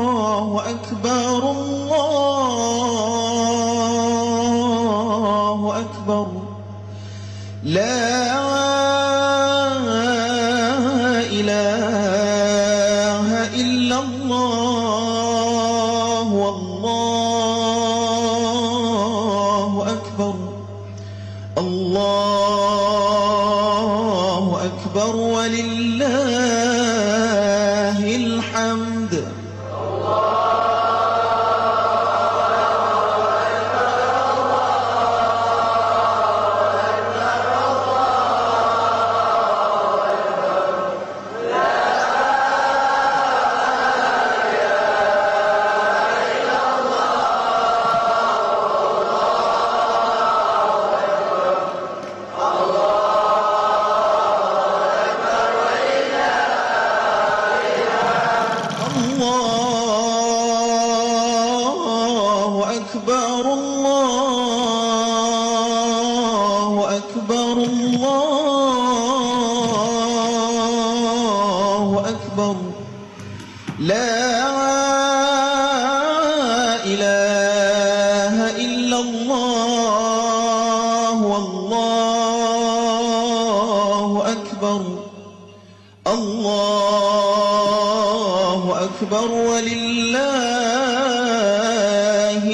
الله أكبر الله أكبر لا إله إلا الله والله أكبر الله أكبر ولله الحمد الله أكبر الله أكبر الله أكبر لا إله إلا الله والله أكبر الله أكبر ولله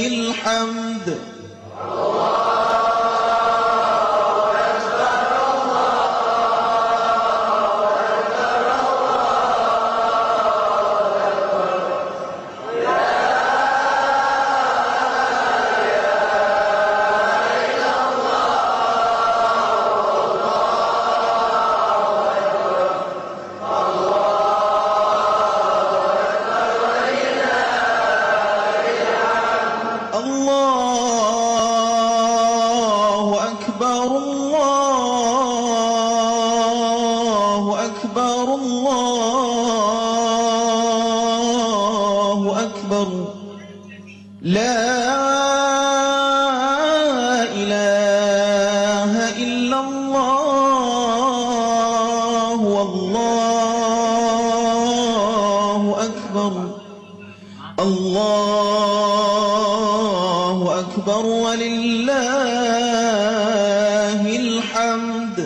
الحمد الله أكبر الله أكبر الله أكبر لا إله إلا الله والله أكبر الله أكبر ولله الحمد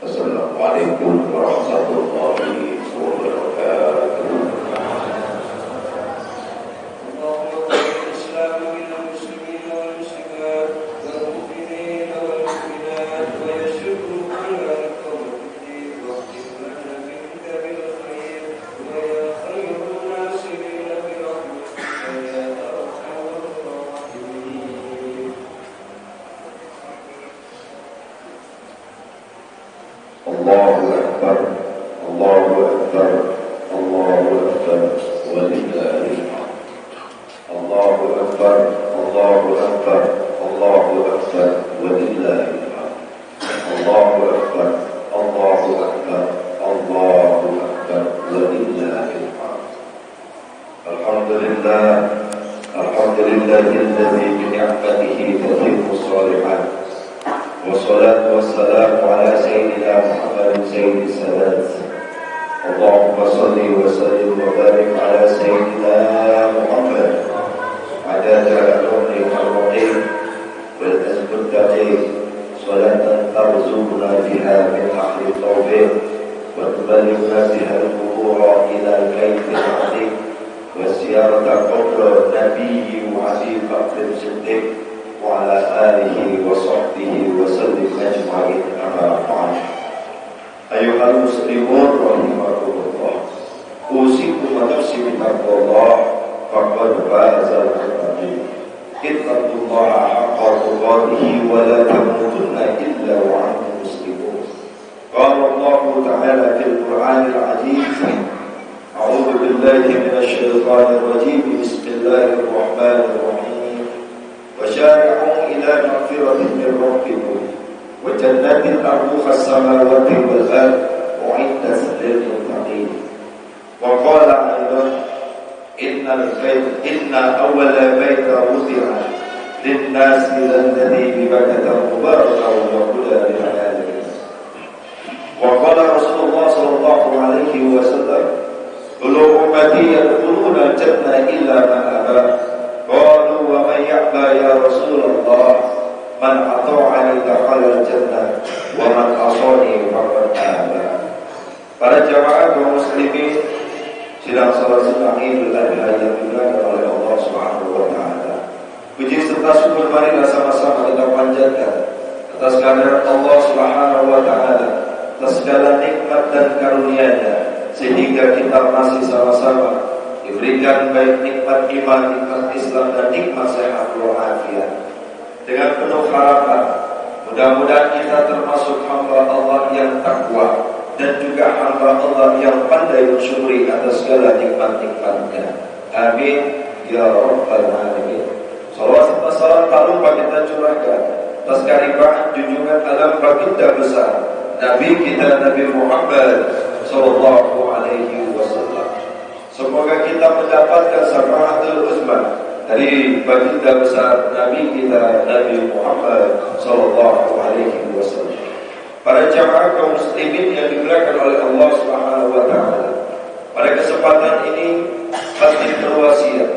Assalamualaikum warahmatullahi wabarakatuh. Allahu Akbar, Allahu Akbar, Allahu Akbar, walillahil hamd. Allahu Akbar, Allahu Akbar, Allahu Akbar, walillahil hamd. Allahu Akbar, Allahu Akbar, Allahu Akbar, walillahil hamd. Alhamdulillah, alhamdulillahilladzi bi ni'matihi tatimmu shalihat. Wassalatu wassalamu ala sayyidina Muhammadin sayyidis sadat. Allahumma salli wa sallim wa إلى البيت العتيق وزيارة قبر النبي وأبي بكر الصديق وعلى آله وصحبه وسلم أجمعين أما بعد. أيها المسلمون رحمكم الله، أوصيكم ونفسي بتقوى الله فقد فاز المتقون. اتقوا الله حق تقاته ولا تموتن إلا وأنتم مسلمون. قال الله تعالى في القرآن العزيز: أعوذ بالله من الشيطان الرجيم، بسم الله الرحمن الرحيم. وسارعوا إلى مغفرة من ربكم وجنات أرضها السماوات والأرض أعدت للمتقين. وقال أيضا: إن أول بيت وضع للناس الذي ببكة مباركا وهدى للعالمين. وقال رسول الله صلى الله عليه وسلم: كل أمتي يدخلون الجنة إلا من أبى. قالوا: ومن يأبى يا رسول الله؟ من أطاعني دخل الجنة ومن عصاني فقد أبى. Para jamaah kaum muslimin sidang salat sunnah Idul Adha yang dimuliakan oleh Allah Subhanahu wa taala. Puji serta syukur marilah sama-sama kita panjatkan atas kehadirat Allah Subhanahu wa taala, atas segala nikmat dan karunia-Nya sehingga kita masih sama-sama diberikan baik nikmat iman, nikmat Islam dan nikmat sehat walafiat. Dengan penuh harapan, mudah-mudahan kita termasuk hamba Allah yang takwa dan juga hamba Allah yang pandai bersyukuri atas segala nikmat-nikmat-Nya. Amin ya rabbal alamin. Salawat dan salam tak lupa kita curahkan atas karibah junjungan alam baginda besar Nabi kita Nabi Muhammad sallallahu alaihi wasallam. Semoga kita mendapatkan syafaatul uzma dari baginda besar Nabi kita Nabi Muhammad sallallahu alaihi wasallam. Para jamaah kaum muslimin yang dimuliakan oleh Allah Subhanahu wa taala, pada kesempatan ini khatib berwasiat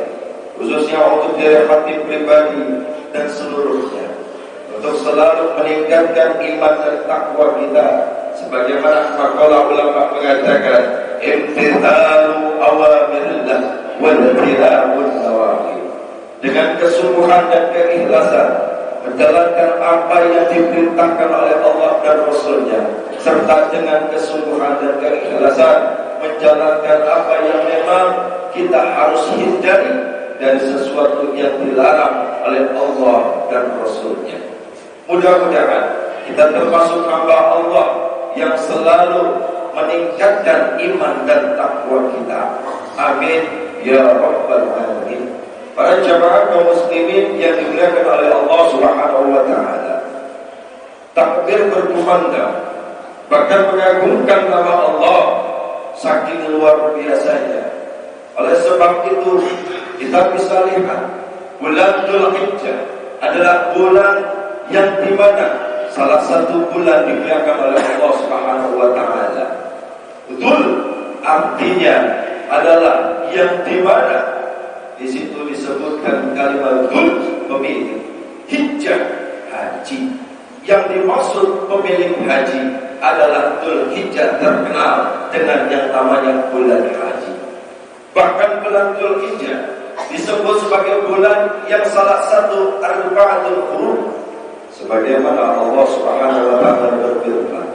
khususnya untuk diri khatib pribadi dan seluruhnya untuk selalu meningkatkan iman dan takwa kita sebagaimana maqala ulama mengatakan imtithalu awamirillah wa tinabun nawahi. Dengan kesungguhan dan keikhlasan menjalankan apa yang diperintahkan oleh Allah dan Rasul-Nya, serta dengan kesungguhan dan keikhlasan menjalankan apa yang memang kita harus hindari dari sesuatu yang dilarang oleh Allah dan Rasul-Nya. Mudah-mudahan kita termasuk hamba Allah yang selalu meningkatkan iman dan takwa kita. Amin ya rabbal alamin. Para jamaah kaum muslimin yang dimuliakan oleh Allah Subhanahu wa taala, takbir berkumandang bahkan mengagungkan nama Allah saking luar biasanya. Oleh sebab itu kita bisa lihat bulan Dzulhijjah adalah bulan yang dimana salah satu bulan dimuliakan oleh Allah Subhanahu wa taala. Dzul artinya adalah yang dimana di situ disebutkan kalimat dzul pemilik, hijjah haji. Yang dimaksud pemilik haji adalah Dzulhijjah terkenal dengan yang namanya bulan haji. Bahkan bulan Dzulhijjah disebut sebagai bulan yang salah satu arba'atul hurum, sebagaimana Allah Subhanahu wa taala berfirman,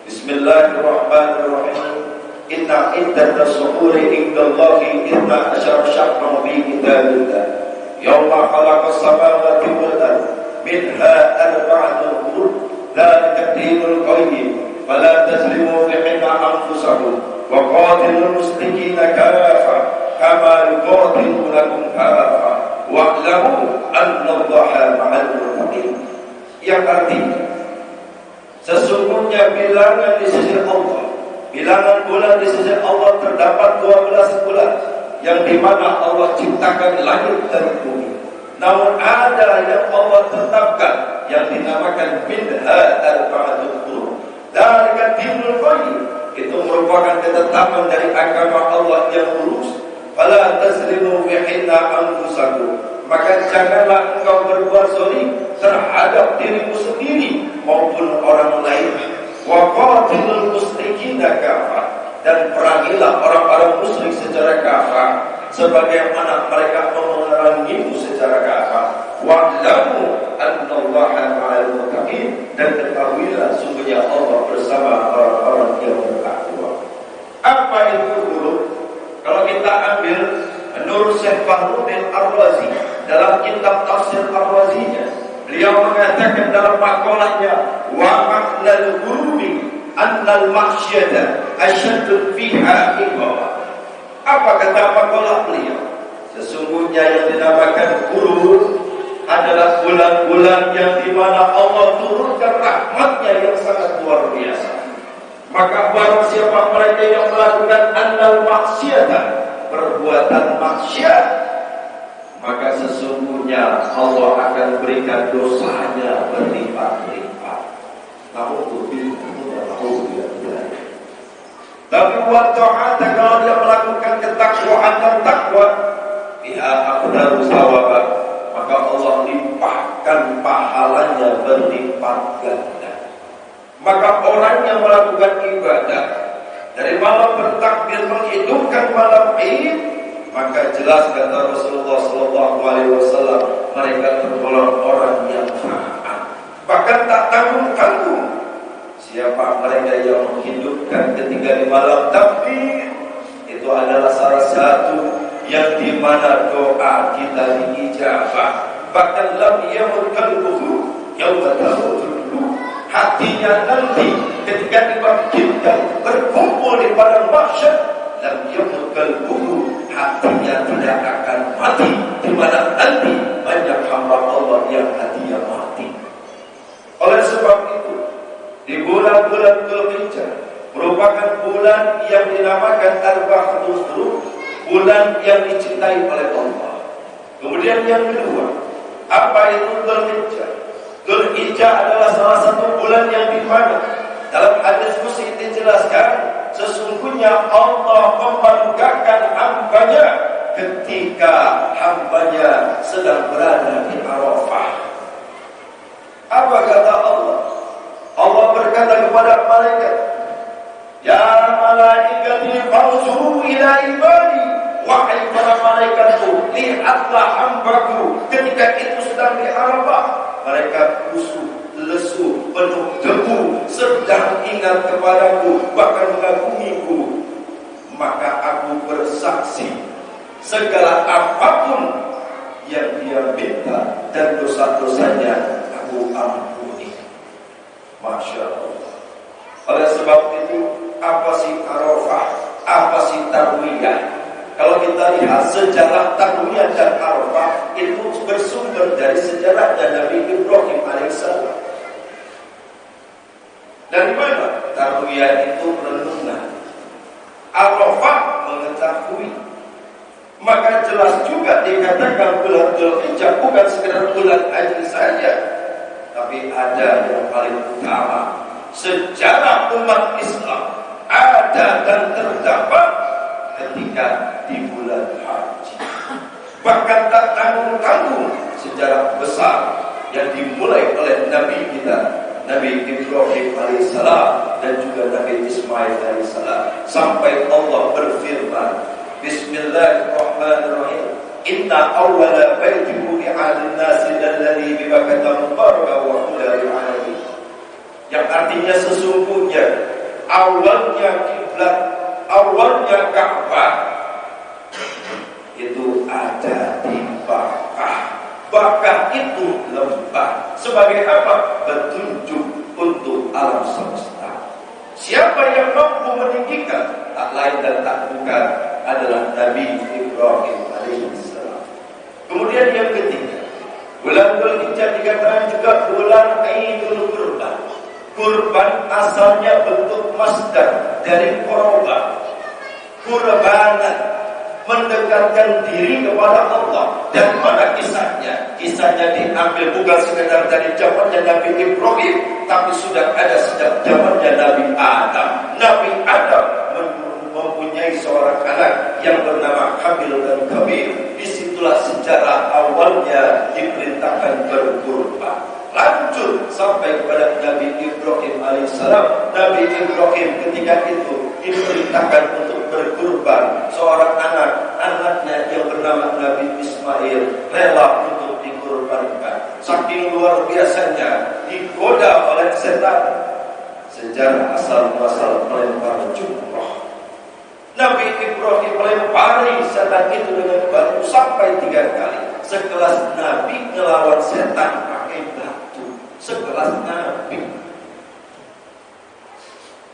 Bismillahirrahmanirrahim. Inna iddatas syuhuri indallahi 12 syahran fi kitabillah yawma khalaqas samawati wal ardh minha arba'atun hurum dzalika ad-dinul qayyim fala tazlimu fihinna anfusakum wa qatilul musyrikina kafah kama yuqatilunakum kafah wa'lamu annallaha ma'al muttaqin. Yang artinya sesungguhnya bilangan di sisi Allah, bilangan bulan di sisi Allah terdapat 12 bulan yang dimana Allah ciptakan langit dan bumi. Namun ada yang Allah tetapkan yang dinamakan minha arba'atul hurum. Dzalika dinul qayyim, itu merupakan ketetapan dari agama Allah yang lurus. Fala tazlimu fihinna anfusakum, maka janganlah engkau berbuat zalim terhadap dirimu sendiri maupun orang lain. Wa qatilul musyrikina kafah, dan perangilah orang-orang musyrik sebagaimana mereka memerangimu secara kafah. Wa'lamu annallaha ma'al muttaqin, dan ketahuilah sungguhnya Allah bersama orang-orang yang bertakwa. Apa itu guru? Kalau kita ambil menurut Syekh Fahruddin Ar-Razi dalam kitab Tafsir Ar-Razinya, beliau mengatakan dalam maqalahnya, wa ma'nal gururi annal ma'syada asyaddu fiha iqamah. Apa kata maqalah beliau? Sesungguhnya yang dinamakan guru adalah bulan-bulan yang dimana Allah turunkan rahmatnya yang sangat luar biasa. Maka barang siapa mereka yang melakukan annal maksiatan, perbuatan maksiat, maka sesungguhnya Allah akan berikan dosanya berlipat-lipat. Tapi buat ta'ata, kalau dia melakukan ketakwaan dan takwa, biha aqdaru sawaba, maka Allah limpahkan pahalanya berlipat ganda. Maka orang yang melakukan ibadah dari malam bertakbir menghidupkan malam Id, maka jelas kata Rasulullah SAW, mereka tergolong orang yang taat, bahkan tak tanggung-tanggung. Siapa mereka yang menghidupkan ketika di malam takbir, itu adalah salah satu yang dimana doa kita diijabah. Bahkan lam yamut qalbuhu yauma tamutul qulub, hatinya nanti ketika dibangkitkan berkumpul di padang mahsyar, lam yamut qalbuhu, hatinya tidak akan mati, di mana nanti banyak hamba Allah yang hatinya mati. Oleh sebab itu, di bulan-bulan Dzulhijjah merupakan bulan yang dinamakan Arba'atul Dzulhijjah, bulan yang dicintai oleh Allah. Kemudian yang kedua, apa itu Dzulhijjah? Dzulhijjah adalah salah satu bulan yang dimana dalam hadis qudsi dijelaskan, sesungguhnya Allah membanggakan hambanya ketika hambanya sedang berada di Arafah. Apa kata Allah? Allah berkata kepada malaikat, ya malaikati fanzuru ila ibadi, wahai para malaikatku, lihatlah hambaku ketika itu sedang di Arafah. Mereka kusut, lesu, penuh debu, sedang ingat kepadaku, bahkan mengagumiku. Maka aku bersaksi, segala apapun yang dia minta dan dosa-dosanya aku ampuni. Masya Allah. Oleh sebab itu, apa sih Arafah? Apa sih Tarwiyah? Kalau kita lihat sejarah Tarwiyah dan Arafah, itu bersumber dari sejarah dan Nabi Ibrahim alaihissalam. Dari mana? Tarwiyah itu renungan, Arafah mengetahui. Maka jelas juga dikatakan bulan Dzulhijjah bukan sekedar bulan haji saja, tapi ada yang paling utama. Sejarah umat Islam ada dan terdapat ketika di bulan haji. Bahkan tak tanggung-tanggung sejarah besar yang dimulai oleh Nabi kita, Nabi Ibrahim alaihissalam, dan juga Nabi Ismail alaihissalam, sampai Allah berfirman, Bismillahirrahmanirrahim, Inna awwala baiti wudi'a lin-nasi alladzi bi Bakkah mubarakan wa hudan lil alamin. Yang artinya sesungguhnya awalnya kiblat, awalnya Ka'bah itu ada di Bakkah. Bakkah itu lembah. Sebagai apa? Petunjuk untuk alam semesta. Siapa yang mampu meninggikan? Tak lain dan tak bukan adalah Nabi Ibrahim alaihissalam. Kemudian yang ketiga, bulan Dzulhijjah dikatakan juga bulan Idul Kurban. Kurban asalnya bentuk masdar dari korban, kurbanan, mendekatkan diri kepada Allah. Dan mana kisahnya? Kisahnya diambil bukan sekedar dari zamannya Nabi Ibrahim, tapi sudah ada sejak zamannya Nabi Adam. Nabi Adam mempunyai seorang anak yang bernama Habil dan Qabil. Disitulah sejarah awalnya diperintahkan berkurban. Lanjut sampai kepada Nabi Ibrahim alaihissalam. Nabi Ibrahim ketika itu diperintahkan untuk berkurban seorang anak, anaknya yang Nabi Ismail rela untuk dikorbankan. Saking luar biasanya digoda oleh setan. Sejarah asal muasal melempar jumroh. Nabi Ibrahim melempari setan itu dengan batu sampai 3 kali. Sekelas Nabi ngelawan setan pakai batu. Sekelas Nabi.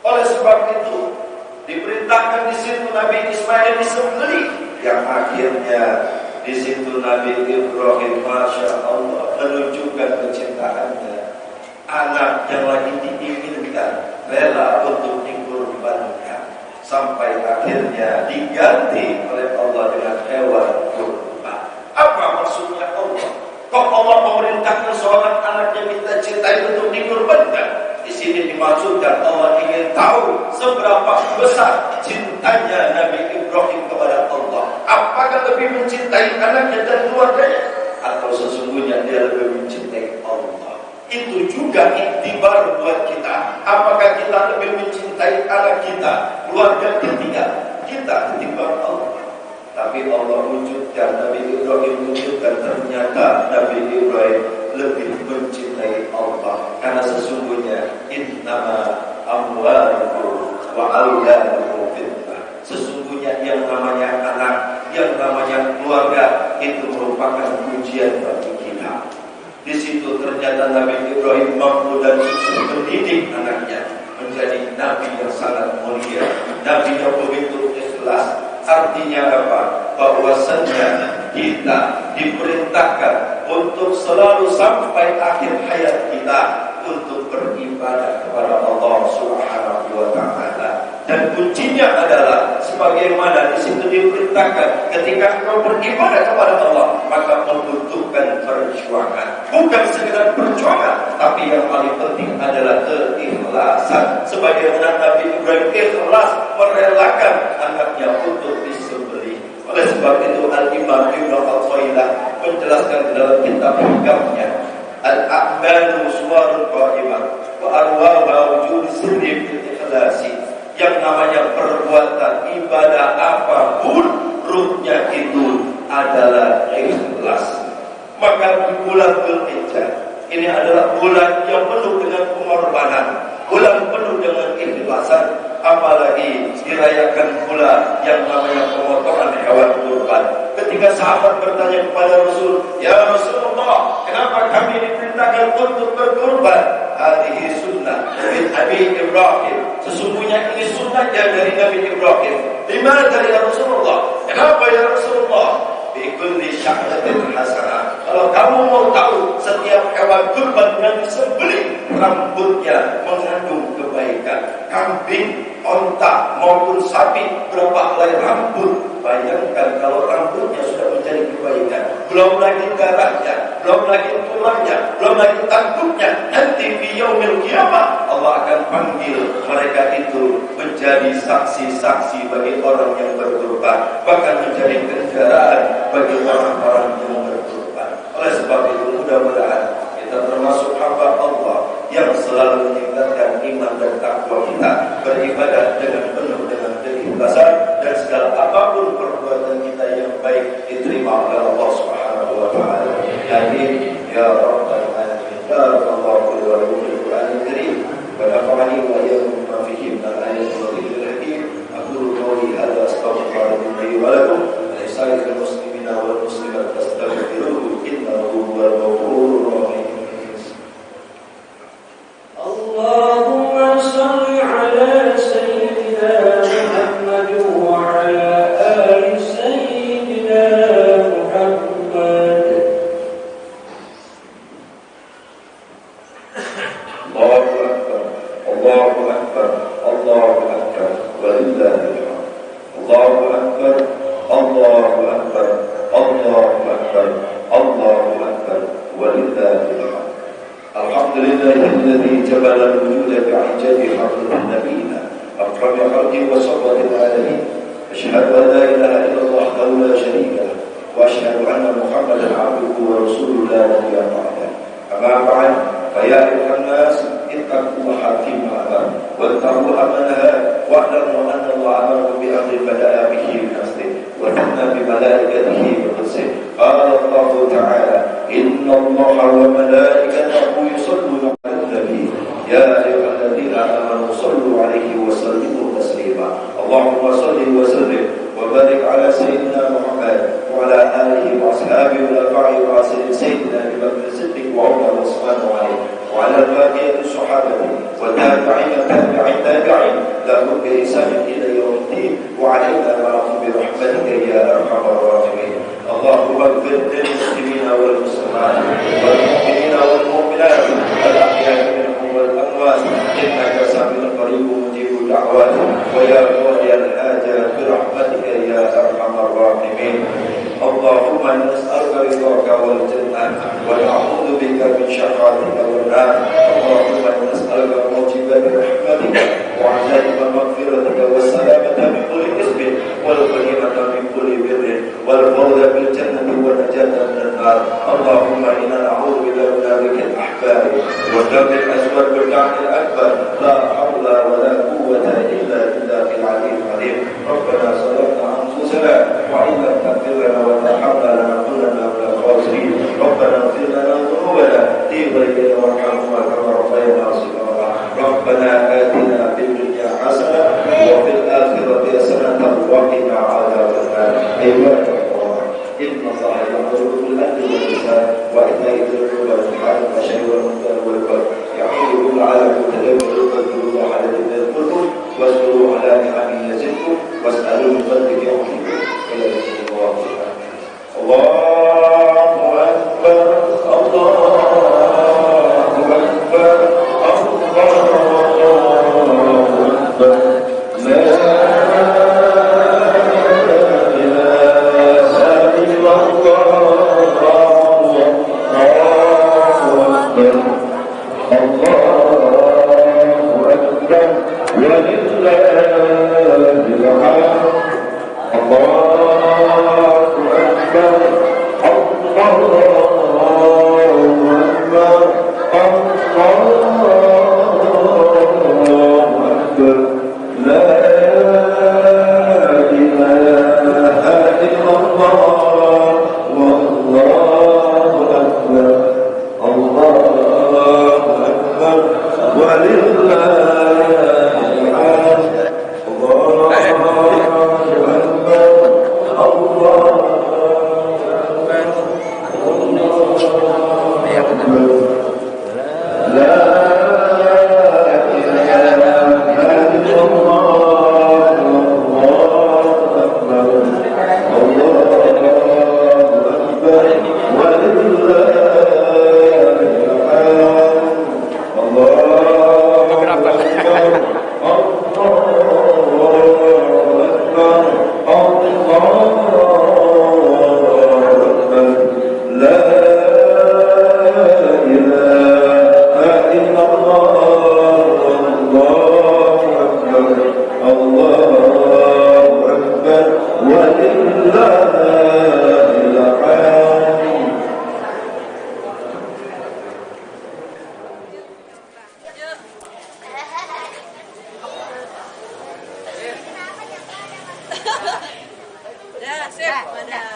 Oleh sebab itu diperintahkan di situ Nabi Ismail disembelih. Yang akhirnya di situ Nabi Ibrahim, masya Allah, menunjukkan kecintaannya. Anak yang lagi diinginkan rela untuk dikorbankan sampai akhirnya diganti oleh Allah dengan hewan kurban. Apa maksudnya Allah? Kok Allah memerintahkan seorang anak yang kita cintai untuk dikorbankan? Di sini dimaksudkan Allah ingin tahu seberapa besar cintanya Nabi Ibrahim kepada Allah. Apakah lebih mencintai anaknya dan keluarganya, atau sesungguhnya dia lebih mencintai Allah? Itu juga iktibar buat kita. Apakah kita lebih mencintai anak kita, keluarga kita ketimbang Allah? Tapi Allah wujudkan, Nabi Ibrahim wujudkan, ternyata Nabi Ibrahim lebih mencintai Allah. Karena sesungguhnya innama amwalukum wa auladukum fitnah. Sesungguhnya yang namanya anak, yang namanya keluarga itu merupakan ujian bagi kita. Di situ ternyata Nabi Ibrahim mampu dan sukses mendidik anaknya menjadi nabi yang sangat mulia, nabi yang begitu ikhlas. Artinya apa? Bahwasannya kita diperintahkan untuk selalu sampai akhir hayat kita untuk beribadah kepada Allah Subhanahu wa Ta'ala. Dan kuncinya adalah sebagaimana di situ diperintahkan, ketika engkau beribadah kepada Allah maka membutuhkan perjuangan. Bukan sekedar perjuangan, tapi yang paling penting adalah keikhlasan. Sebagaimana Nabi Ibrahim ikhlas merelakan anaknya untuk disembelih. Oleh sebab itu Al-Imam Ibn Al-Failah menjelaskan dalam kitab hikamnya, Al-A'malu suwarul qa'imah wa arwaha wujud sirri fil ikhlasi. Yang namanya perbuatan ibadah apapun, ruhnya itu adalah ikhlas. Maka di bulan Dzulhijjah ini adalah bulan yang penuh dengan pengorbanan, bulan penuh dengan ikhlasan. Apalagi dirayakan pula yang namanya pemotongan hewan kurban. Ketika sahabat bertanya kepada Rasul, "Ya Rasulullah, kenapa kami diperintahkan untuk berkurban?" Hadhihi sunnah min Abi Ibrahim. Sesungguhnya ini sunnahnya dari Nabi Ibrahim. Dimana dari Rasulullah? Kenapa ya Rasulullah? Bikulli syahdatin hasanah. Kalau kamu mau tahu, setiap hewan kurban yang disembelih rambutnya mengandung kebaikan. Kambing, onta maupun sapi berapa helai rambut. Bayangkan kalau rambutnya sudah menjadi kebaikan, belum lagi darahnya, belum lagi tulangnya, belum lagi tanduknya. Nanti di yaumil kiamah Allah akan panggil mereka itu menjadi saksi-saksi bagi orang yang berkorban, bahkan menjadi kendaraan bagi orang-orang yang berkorban. Oleh sebab itu mudah-mudahan kita termasuk hamba Allah yang selalu meningkatkan iman dan takwa kita, beribadah dengan penuh dengan keikhlasan, dan segala apapun perbuatan kita yang baik diterima oleh Allah Subhanahu wa Ta'ala. Amin ya rabbal alamin. Barakallahu li wa lakum fil Qur'anil karim wa nafa'ani wa iyyakum bima fihi min al-ayati wa dhikril hakim. Aqulu qawli hadha astaghfirullaha li wa lakum wa li sa'iril muslimina wal muslimat fastaghfiruhu innahu huwal ghafurur rahim. اللهم صل على سيدنا محمد وعلى آل سيدنا محمد. الله أكبر الله أكبر الله أكبر ولله الحمد. الله أكبر الله أكبر الله أكبر الله أكبر ولله الحمد. الحمد لله الذي جبل الوجود بعجاب حضرة نبينا أكرم خلقه وصفوة العالمين. أشهد أن لا إله إلا الله وحده لا شريك له، وأشهد أن محمدا عبده ورسوله لا نبي بعده. أما بعد، فيا أيها الناس اتقوا الله فيما أمر واتقوا ما نهى، واعلموا أن الله أمركم بأمر بدأ به بنفسه وثنى بملائكته بقدسه قال الله تعالى إن الله وملائكته يصلون على النبي يا أيها الذين آمنوا صلوا عليه وسلموا تسليما اللهم صل وسلم وبارك على سيدنا محمد وعلى آله وأصحابه والأتباع الراشدين سيدنا أبي بكر الصديق وعمر وعثمان وعلي وعلى الباقية الصحابة والتابعين تابعين لهم بإحسان إلى يوم الدين وعلينا معهم برحمتك يا أرحم الراحمين اللهم اغفر للمسلمين والمسلمات والمؤمنين والمؤمنات الأحياء منهم والأموات إنك سميع قريب مجيب الدعوات ويا قاضي الحاجات برحمتك يا أرحم الراحمين اللهم نسألك رضاك والجنة ونعوذ بك من شقاتك والنار اللهم نسألك موجبات رحمتك وعزائم مغفرتك والسلامة من كل إثم والغنيمة من كل بر والفوز بالجنة والنجاة من النار اللهم إنا نعوذ بك من ذلك الأحباب والدم الأسود واللعن الأكبر لا حول ولا قوة إلا بالله العلي العظيم ربنا ظلمنا أنفسنا وإن لم تغفر لنا وترحمنا لنكونن من الخاسرين ربنا اغفر لنا ذنوبنا إليك وارحمنا كما ربينا صغارا ربنا آتنا في الدنيا حسنة وفي الآخرة حسنة وقنا عذاب النار عباد الله إن الله يأمر بالعدل والإحسان وإيتاء ذي القربى والحق والشر والمنكر والبغي يعظكم لعلكم تذكرون فاذكروا الله الذي يذكركم واذكروه على نعمه يزدكم واسألوا من فضله يعطيكم ويزدكم الله سبحانه الله أكبر الله أكبر Dah, sip. Dah.